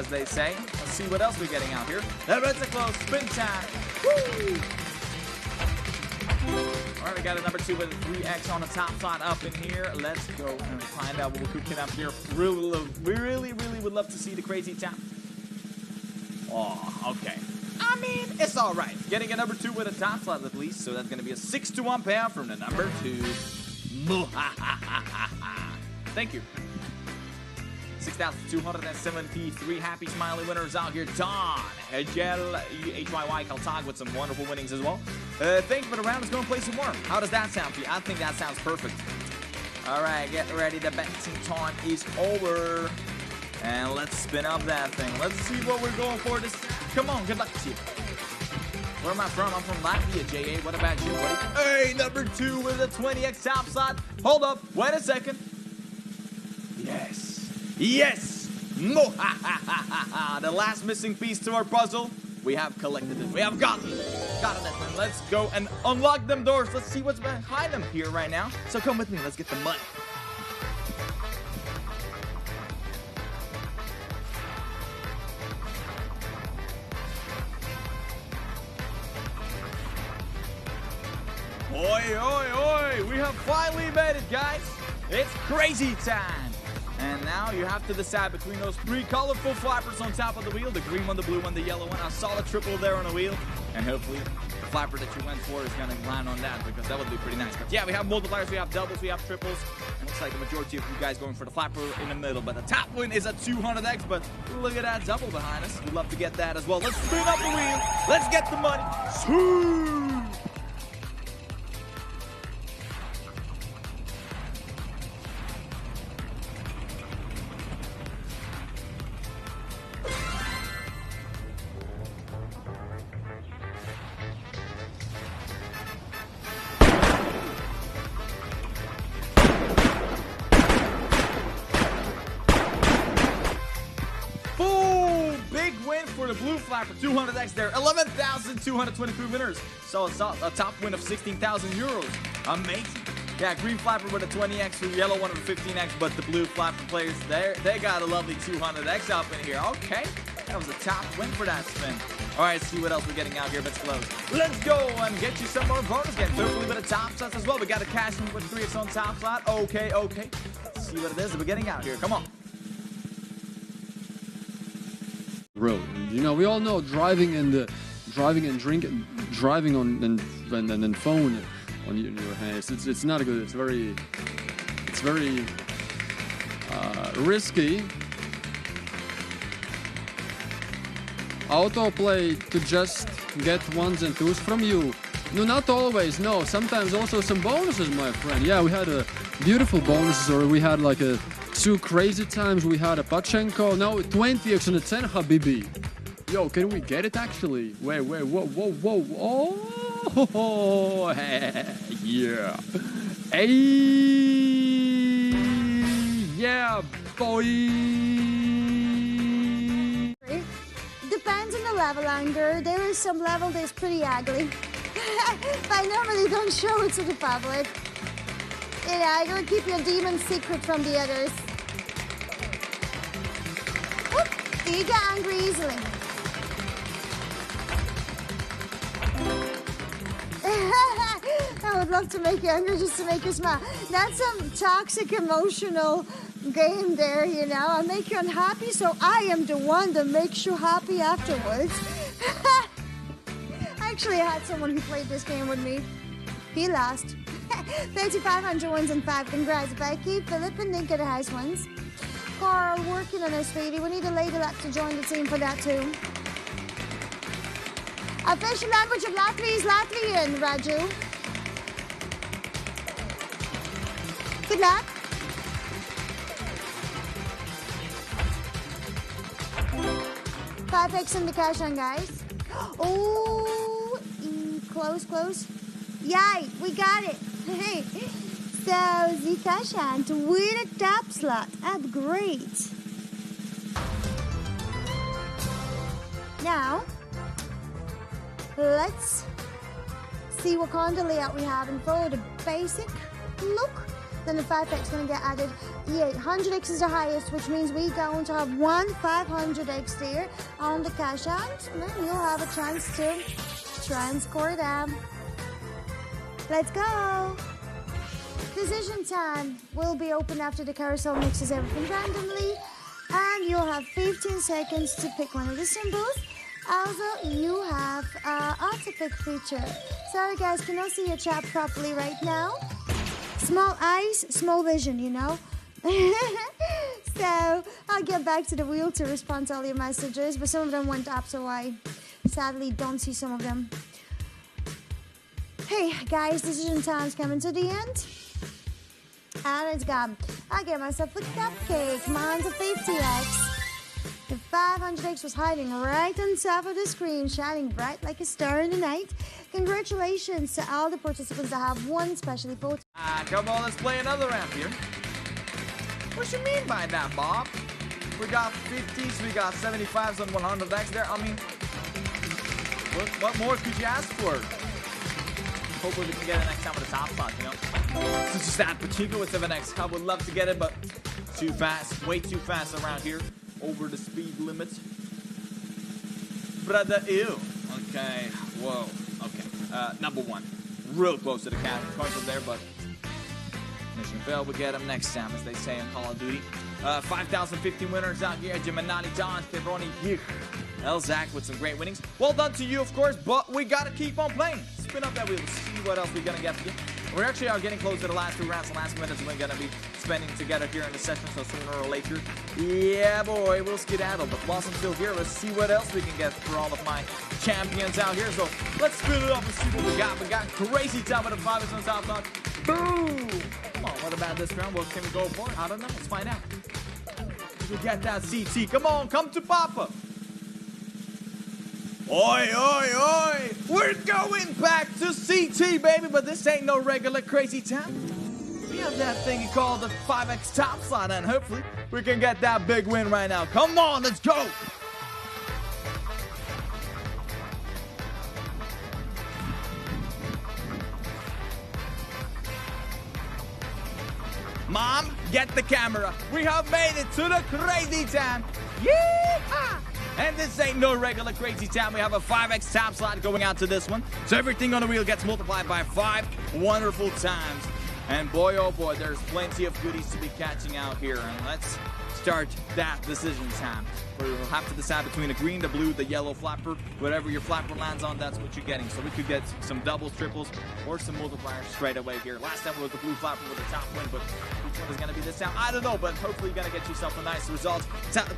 as they say. Let's see what else we're getting out here. The reds are close. Spin time. Woo! All right, we got a number 2 with a 3x on the top slot up in here. Let's go and find out what we're cooking up here. We really would love to see the crazy tap. Oh, okay. I mean, it's all right. Getting a number 2 with a top slot at least, so that's going to be a 6-to-1 payout from the number 2. Thank you. 6,273 happy smiley winners out here. Don, Hegel, HYY, Kaltag with some wonderful winnings as well. Thank you for the round. Let's go and play some more. How does that sound for you? I think that sounds perfect. All right, get ready. The betting time is over. And let's spin up that thing. Let's see what we're going for this. Come on, good luck to you. Where am I from? I'm from Latvia, J.A. What about you, buddy? Hey, number 2 with a 20x top slot. Hold up. Wait a second. Yes. Yes! The last missing piece to our puzzle. We have collected it. We have gotten it. And let's go and unlock them doors. Let's see what's behind them here right now. So come with me. Let's get the money. Oi, oi, oi! We have finally made it, guys. It's crazy time. And now you have to decide between those 3 colorful flappers on top of the wheel. The green one, the blue one, the yellow one. I saw the triple there on the wheel. And hopefully the flapper that you went for is going to land on that, because that would be pretty nice. But yeah, we have multipliers, we have doubles, we have triples. And looks like the majority of you guys going for the flapper in the middle. But the top one is a 200x. But look at that double behind us. We'd love to get that as well. Let's spin up the wheel. Let's get the money. Swoo! For the blue flapper, 200x there, 11,223 winners. So it's a top win of 16,000 euros. Amazing. Yeah, green flapper with a 20x, the yellow one with a 15x, but the blue flapper players, they got a lovely 200x up in here. Okay, that was a top win for that spin. All right, see what else we're getting out here. Let's close. Let's go and get you some more bonus games. Hopefully with a top slot as well. We got a cash in with 3x on top slot. Okay. Let's see what it is that we're getting out here. Come on. Road. You know, we all know driving and drinking, driving on and phone on your hands. It's not good. It's very risky. Autoplay to just get 1s and 2s from you. No, not always. No, sometimes also some bonuses, my friend. Yeah, we had a beautiful bonuses, or we had like a 2 crazy times. We had a Pachenko. No, 20x on a 10, Habibi. Yo, can we get it actually? Wait, whoa. Oh, yeah. Hey, yeah, boy. Depends on the level, Anger. There is some level that's pretty ugly. I normally don't show it to the public. Yeah, I gotta keep your demon secret from the others. Whoop, you get angry easily. I would love to make you angry just to make you smile. That's some toxic emotional game there, you know. I make you unhappy, so I am the one that makes you happy afterwards. Actually, I had someone who played this game with me. He lost. 3,500 wins and 5. Congrats, Becky, Philip, and Nick at the house ones. Carl, working on it, sweetie. We need a lady luck to join the team for that, too. Official language of Latvia is Latvian, Raju. Good luck. $5x in the cash on, guys. Oh, close. Yay, we got it. Hey, so the cash hand with a top slot. That's great. Now, let's see what kind of layout we have in for the basic look. then the 5x is going to get added. The 800x is the highest, which means we're going to have one 500x there on the cash out. And then you'll have a chance to try and score them. Let's go. Decision time will be open after the carousel mixes everything randomly. And you'll have 15 seconds to pick one of the symbols. Also, you have auto-pick feature. Sorry guys, cannot see your chat properly right now. Small eyes, small vision, you know. So, I'll get back to the wheel to respond to all your messages, but some of them went up, so I sadly don't see some of them. Hey guys, decision time's coming to the end. And it's gone. I get myself a cupcake. Mine's a 50x. The 500x was hiding right on top of the screen, shining bright like a star in the night. Congratulations to all the participants that have won, especially both. Come on, let's play another round here. What you mean by that, Bob? We got 50s, we got 75s and 100x there. I mean, what more could you ask for? Hopefully we can get it next time with the top spot, you know? This is that Pachinko with 7x. I would love to get it, but too fast. Way too fast around here. Over the speed limit. Brother, ew. Okay, whoa. Okay, number one. Real close to the coin from there, but mission failed. We get him next time, as they say in Call of Duty. 5,015 winners out here. Geminati, Don, Pebroni, Elzak with some great winnings. Well done to you, of course, but we gotta keep on playing. Spin up that wheel to see what else we're gonna get for you. We actually are getting close to the last two rounds, the last minutes we're gonna be spending together here in the session, so sooner or later, yeah boy, we'll skedaddle. But whilst I'm still here, let's see what else we can get for all of my champions out here. So let's spin it up and see what we got. We got crazy time with the 5 on top notch. Boom! Come on, what about this round? What can we go for? I don't know. Let's find out. We get that CT. Come on, come to Papa. Oi, oi, oi! We're going back to CT, baby, but this ain't no regular crazy time. We have that thing called the 5x top slot, and hopefully we can get that big win right now. Come on, let's go! Mom, get the camera. We have made it to the crazy time. Yeah! And this ain't no regular crazy time. We have a 5x top slot going out to this one. So everything on the wheel gets multiplied by 5 wonderful times. And boy, oh boy, there's plenty of goodies to be catching out here. And let's start that decision time. We'll have to decide between the green, the blue, the yellow flapper. Whatever your flapper lands on, that's what you're getting. So we could get some doubles, triples, or some multipliers straight away here. Last time it was the blue flapper with the top win, but which one is going to be this time? I don't know, but hopefully you're going to get yourself a nice result.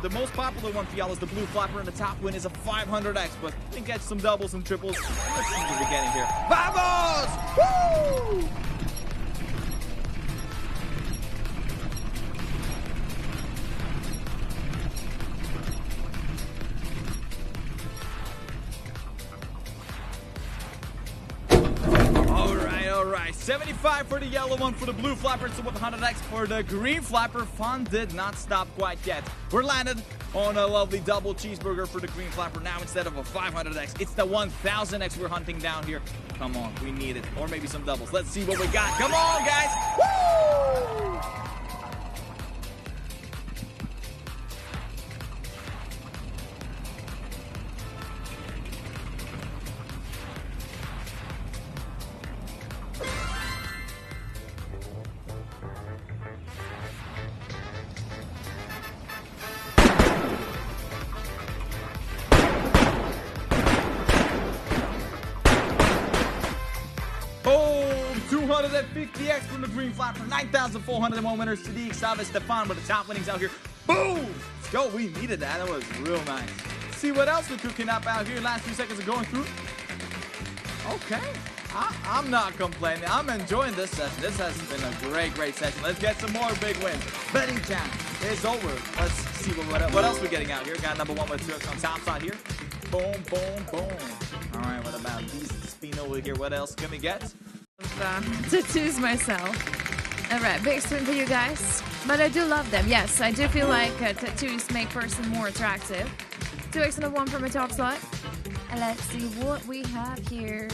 The most popular one for y'all is the blue flapper, and the top win is a 500x, but you can get some doubles and triples. Let's see what we're getting here. Vamos! Woo! All right, 75 for the yellow one for the blue flapper, so 100x for the green flapper. Fun did not stop quite yet. We're landed on a lovely double cheeseburger for the green flapper. Now instead of a 500x, it's the 1000x we're hunting down here. Come on, we need it. Or maybe some doubles. Let's see what we got. Come on, guys. Woo! Boom! 250x from the green flapper. 9,401 winners. Sadiq, Savas, Stefan with the top winnings out here. Boom! Let's go. We needed that. That was real nice. See what else we're cooking up out here. Last few seconds of going through. Okay. I'm not complaining. I'm enjoying this session. This has been a great session. Let's get some more big wins. Betting time is over. Let's see what else we're getting out here. Got number one with 2x on top side here. Boom, boom, boom. All right, what about these spin over here? What else can we get? Tattoos myself. Alright, big swing for you guys. But I do love them. Yes, I do feel like tattoos make person more attractive. 2x and a 1 from a top slot. And let's see what we have here.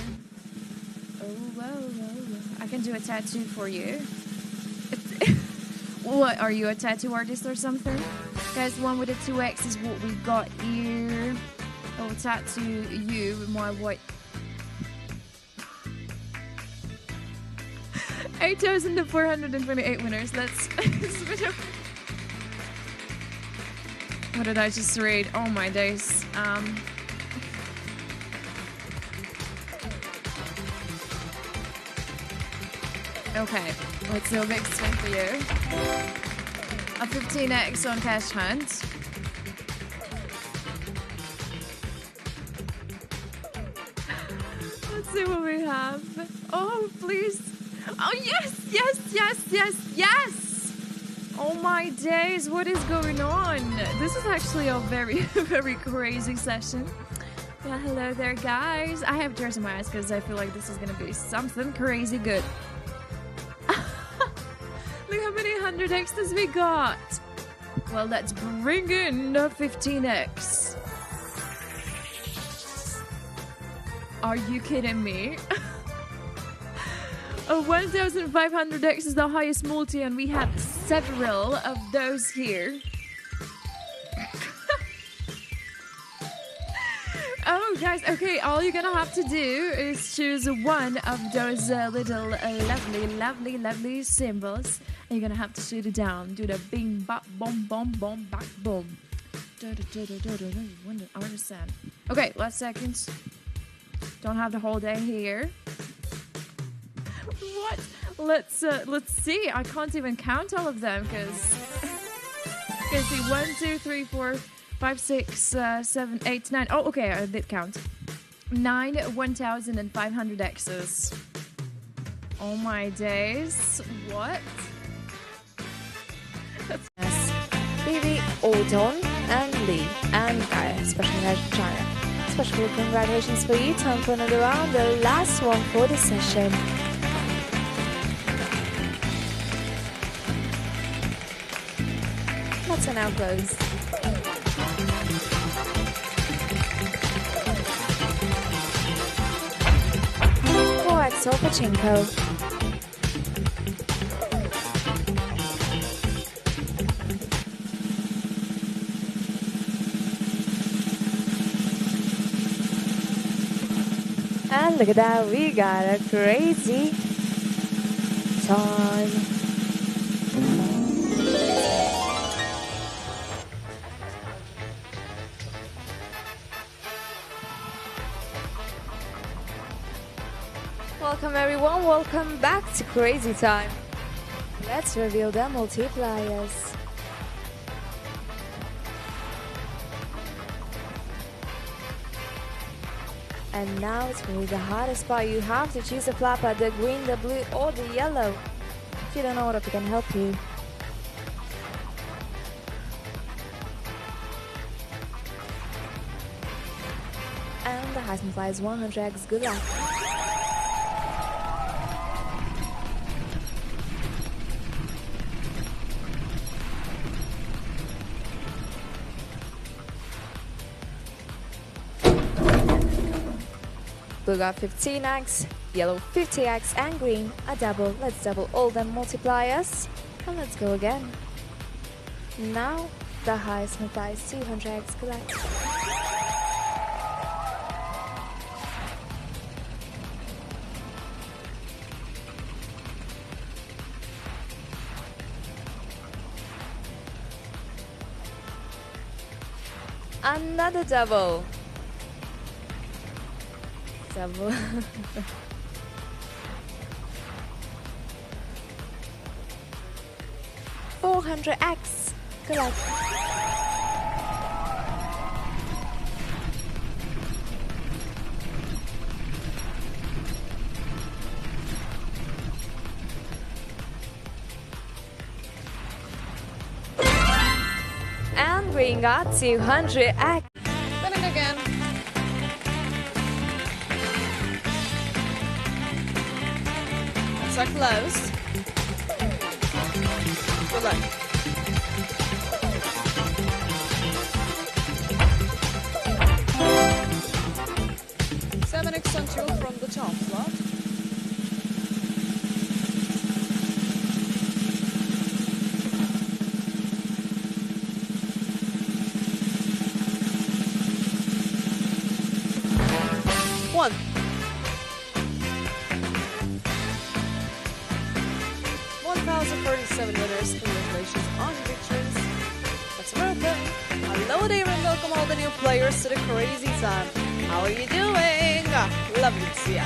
Oh, whoa. I can do a tattoo for you. What, are you a tattoo artist or something? Guys, one with a 2x is what we got here. I will tattoo you with my white. 8,428 winners. Let's switch up. What did I just read? Oh my days. Okay, let's do a big spin for you. A 15x on cash hunt. Let's see what we have. Oh, please. Oh, yes, yes, yes, yes, yes. Oh my days, what is going on? This is actually a very, very crazy session. Well, hello there, guys. I have tears in my eyes because I feel like this is going to be something crazy good. Look how many 100x's we got. Well, let's bring in the 15x. Are you kidding me? A 1,500x is the highest multi, and we have several of those here. Oh, guys, okay, all you're gonna have to do is choose one of those little lovely symbols, and you're gonna have to shoot it down. Do the bing, bop, boom, boom, boom, bop, boom. I understand. Okay, last seconds. Don't have the whole day here. What? Let's see. I can't even count all of them because. Okay, see, 1, 2, 3, 4, 5, 6, 7, 8, 9. Oh, okay, I did count. 9 1,500 X's. Oh my days. What? Yes. Bibi, Odon, and Lee, and Gaia, special congratulations, China. Special congratulations for you. Time for another round, the last one for the session. Let's now close. XO Pachinko. And look at that, we got a crazy time. Welcome everyone, welcome back to Crazy Time. Let's reveal the multipliers. And now it's really the hardest part. You have to choose a flapper, the green, the blue or the yellow. If you don't know what, we can help you. And the highest multiplier is 100x. Good luck. Blue got 15x, yellow 50x, and green a double. Let's double all the multipliers, and let's go again. Now the highest multiplier is 200x. Good luck. Another double. Double. $400x. Good luck. And we got 200x. Spinning again. Are closed. Good luck. Seven central from the top slot. 1,037 winners. Congratulations on your victories. That's America. Hello there and welcome all the new players to the crazy time. How are you doing? Lovely to see ya.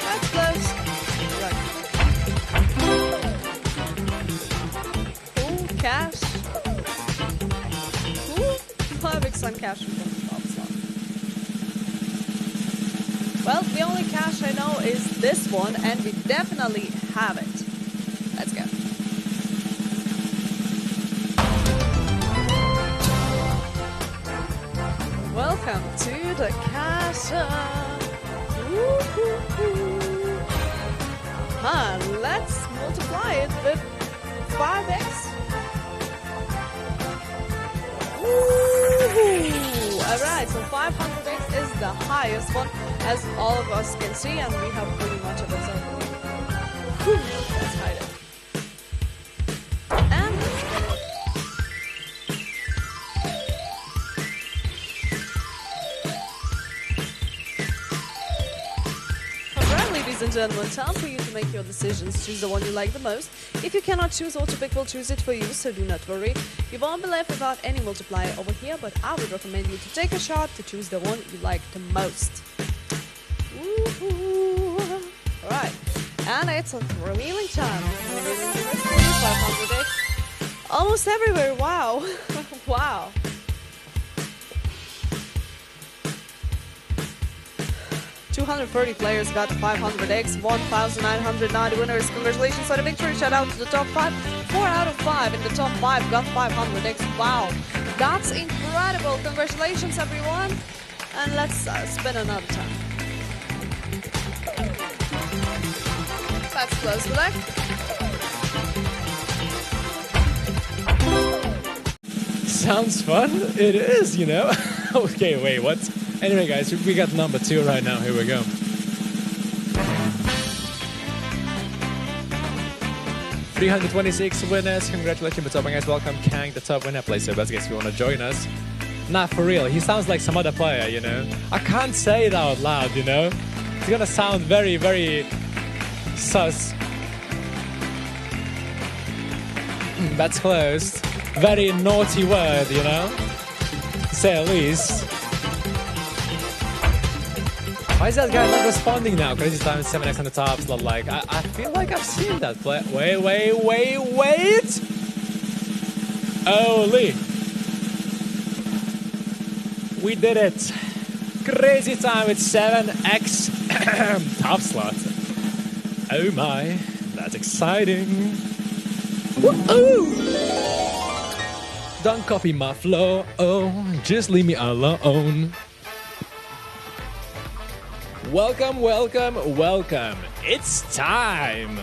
That's close. Right. Cool cash. Cool 5x on cash from the top slot. Well, the only cash I know is this one, and we definitely have it. Let's go. Welcome to the casa. Let's multiply it with 5x. Alright, so 500x is the highest one, as all of us can see, and we have pretty much of it. So, let's hide it. And alright, ladies and gentlemen, time for you to make your decisions. Choose the one you like the most. If you cannot choose, Autopic will choose it for you, so do not worry. You won't be left without any multiplier over here, but I would recommend you to take a shot to choose the one you like the most. Alright, and it's revealing time. Revealing the rest of 500x. Almost everywhere, wow. Wow. $230 players got 500x, 1,990 winners. Congratulations on the victory. Shout out to the top 5. 4 out of 5 in the top 5 got 500x. Wow, that's incredible. Congratulations, everyone. And let's spin another time. Let's close the leg. Sounds fun. It is, you know. Okay, wait, what? Anyway, guys, we got number 2 right now. Here we go. $326 winners. Congratulations, top guys. Welcome, Kang, the top winner. Play so best, guys, if you want to join us. Nah, for real. He sounds like some other player, you know. I can't say it out loud, you know. It's gonna sound very, very sus. That's close. Very naughty word, you know. To say at least. Why is that guy not responding now? Crazy time is 7x on the top slot. Like, I feel like I've seen that play. Wait. Holy. We did it. Crazy time with 7x top slot. Oh my, that's exciting. Woo-oo! Don't copy my flow. Oh, just leave me alone. Welcome, welcome, welcome. It's time.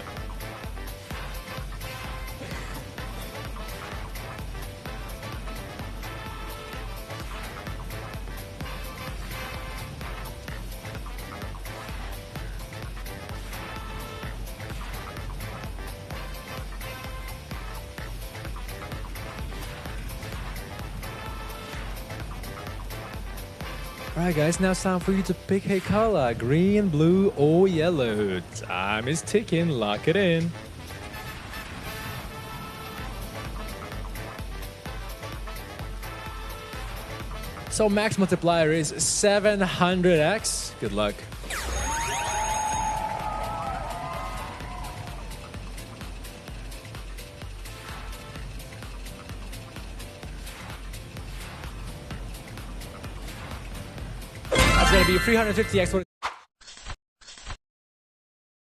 Alright guys, now it's time for you to pick a color, green, blue or yellow. Time is ticking, lock it in. So max multiplier is 700x. Good luck. That's gonna be 350x.